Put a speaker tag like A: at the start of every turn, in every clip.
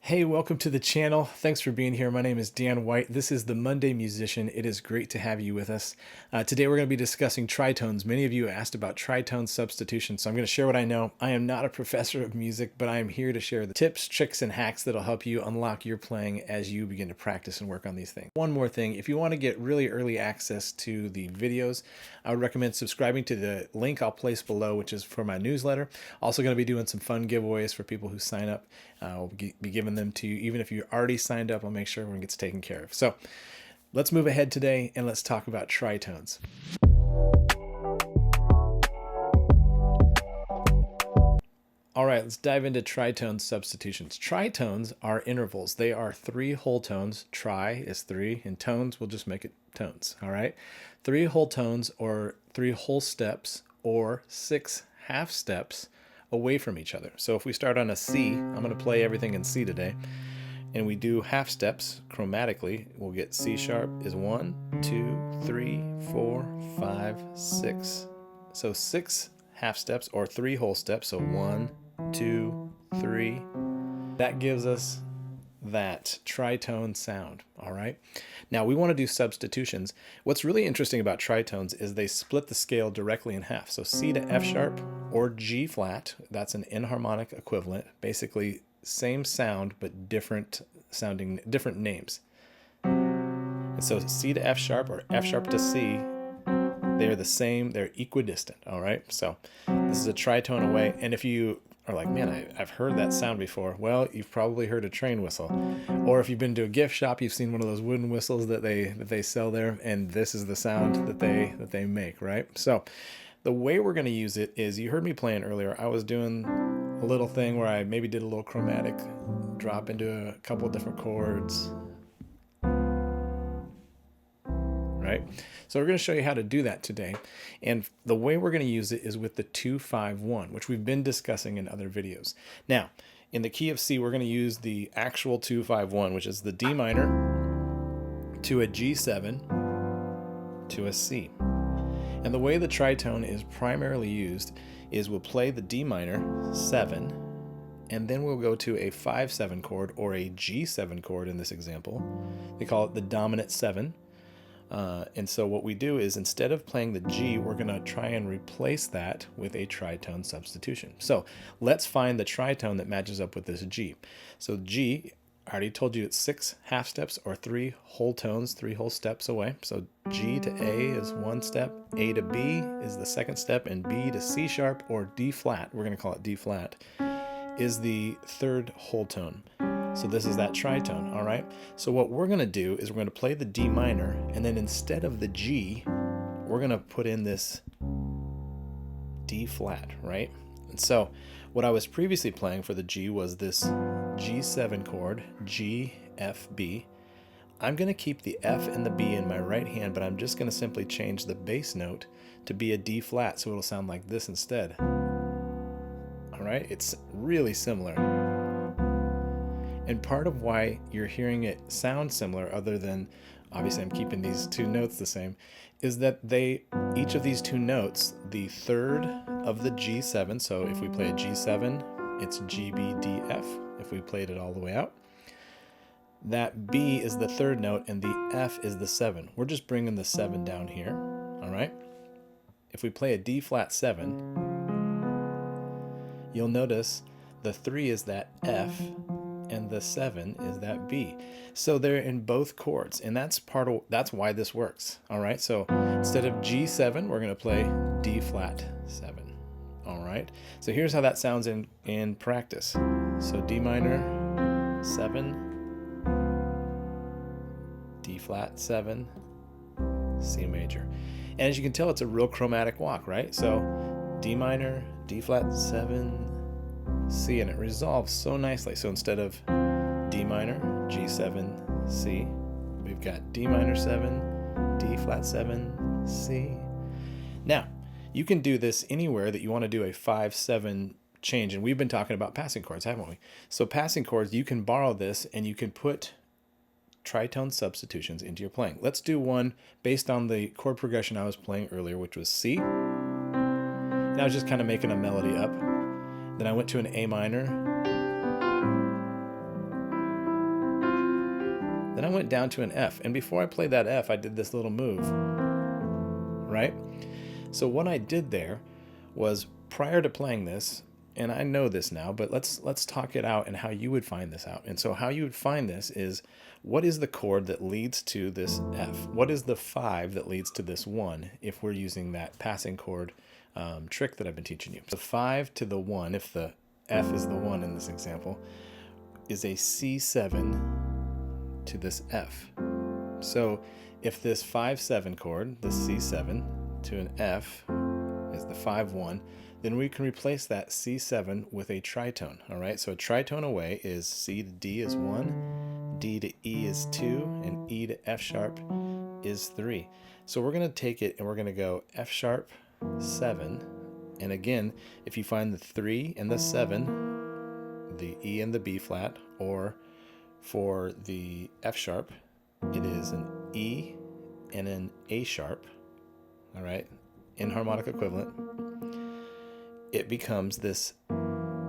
A: Hey, welcome to the channel. Thanks for being here. My name is Dan White. This is the Monday Musician. It is great to have you with us. Today we're going to be discussing tritones. Many of you asked about tritone substitution, so I'm going to share what I know. I am not a professor of music, but I am here to share the tips, tricks, and hacks that'll help you unlock your playing as you begin to practice and work on these things. One more thing, if you want to get really early access to the videos, I would recommend subscribing to the link I'll place below, which is for my newsletter. Also going to be doing some fun giveaways for people who sign up. I'll be giving them to you. Even if you already signed up, I'll make sure everyone gets taken care of. So let's move ahead today and let's talk about tritones. All right, let's dive into tritone substitutions. Tritones are intervals. They are three whole tones. Tri is three, and tones, we'll just make it tones, all right? Three whole tones or three whole steps or six half steps away from each other. So if we start on a C, I'm going to play everything in C today, and we do half steps chromatically, we'll get C sharp is 1, 2, 3, 4, 5, 6. So 6 half steps or 3 whole steps, so 1, 2, 3. That gives us that tritone sound, all right? Now we want to do substitutions. What's really interesting about tritones is they split the scale directly in half. So C to F sharp or G flat, that's an enharmonic equivalent, basically same sound but different sounding, different names. And so C to F sharp or F sharp to C, they're the same, they're equidistant, all right? So this is a tritone away, and if you are like, man, I've heard that sound before. Well, you've probably heard a train whistle. Or if you've been to a gift shop, you've seen one of those wooden whistles that they sell there, and this is the sound that they make, right? So the way we're going to use it is, you heard me playing earlier. I was doing a little thing where I maybe did a little chromatic drop into a couple different chords, right? So we're going to show you how to do that today. And the way we're going to use it is with the 2-5-1, which we've been discussing in other videos. Now, in the key of C, we're going to use the actual 2-5-1, which is the D minor to a G7 to a C. And the way the tritone is primarily used is we'll play the D minor 7, and then we'll go to a 5-7 chord or a G7 chord in this example. They call it the dominant 7. And so what we do is, instead of playing the G, we're going to try and replace that with a tritone substitution. So let's find the tritone that matches up with this G. So G, I already told you it's 6 half steps or 3 whole tones, 3 whole steps away. So G to A is one step, A to B is the second step, and B to C sharp or D flat, we're going to call it D flat, is the third whole tone. So this is that tritone, all right? So what we're going to do is we're going to play the D minor, and then instead of the G, we're going to put in this D flat, right? And so what I was previously playing for the G was this G7 chord, G, F, B. I'm going to keep the F and the B in my right hand, but I'm just going to simply change the bass note to be a D flat, so it'll sound like this instead. All right? It's really similar. And part of why you're hearing it sound similar, other than obviously I'm keeping these two notes the same, is that each of these two notes, the third of the G7, so if we play a G7, it's G, B, D, F, if we played it all the way out. That B is the third note, and the F is the 7. We're just bringing the 7 down here, all right? If we play a D flat 7, you'll notice the 3 is that F, and the 7 is that B. So they're in both chords, and that's why this works. All right, so instead of G7, we're going to play D flat 7. All right, so here's how that sounds in practice. So D minor 7, D flat 7, C major. And as you can tell, it's a real chromatic walk, right? So D minor, D flat 7, C, and it resolves so nicely. So instead of D minor, G7, C, we've got D minor 7, D flat 7, C. Now, you can do this anywhere that you want to do a 5-7 change, and we've been talking about passing chords, haven't we? So passing chords, you can borrow this and you can put tritone substitutions into your playing. Let's do one based on the chord progression I was playing earlier, which was C. And I was just kind of making a melody up. Then I went to an A minor, Then I went down to an F, and before I played that F, I did this little move, right? So what I did there was, prior to playing this, and I know this now, but let's talk it out and how you would find this out. And so how you would find this is, what is the chord that leads to this F? What is the 5 that leads to this 1 if we're using that passing chord trick that I've been teaching you? The 5 to the 1, if the F is the 1 in this example, is a C7 to this F. So if this 5-7 chord, the C7 to an F, is the 5-1, then we can replace that C7 with a tritone. All right, so a tritone away is C to D is 1, D to E is 2, and E to F sharp is 3. So we're going to take it and we're going to go F sharp 7, and again, if you find the 3 and the 7, the E and the B flat, or for the F sharp, it is an E and an A sharp. All right, enharmonic equivalent. It becomes this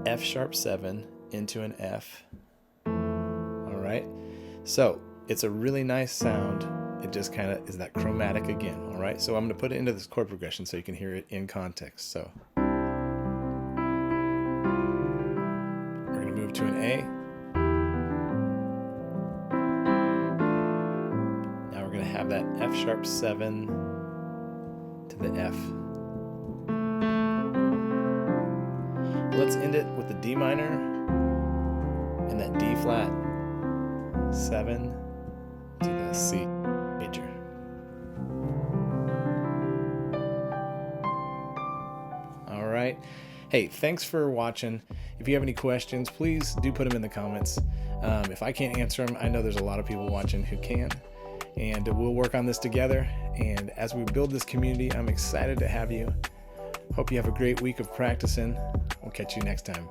A: F sharp 7 into an F. All right, so it's a really nice sound. It just kind of is that chromatic again. All right, so I'm going to put it into this chord progression so you can hear it in context. So we're going to move to an A. Now we're going to have that F sharp 7 to the F. Let's end it with the D minor and that D flat 7 to the C major. All right. Hey, thanks for watching. If you have any questions, please do put them in the comments. If I can't answer them, I know there's a lot of people watching who can. And we'll work on this together. And as we build this community, I'm excited to have you. Hope you have a great week of practicing. We'll catch you next time.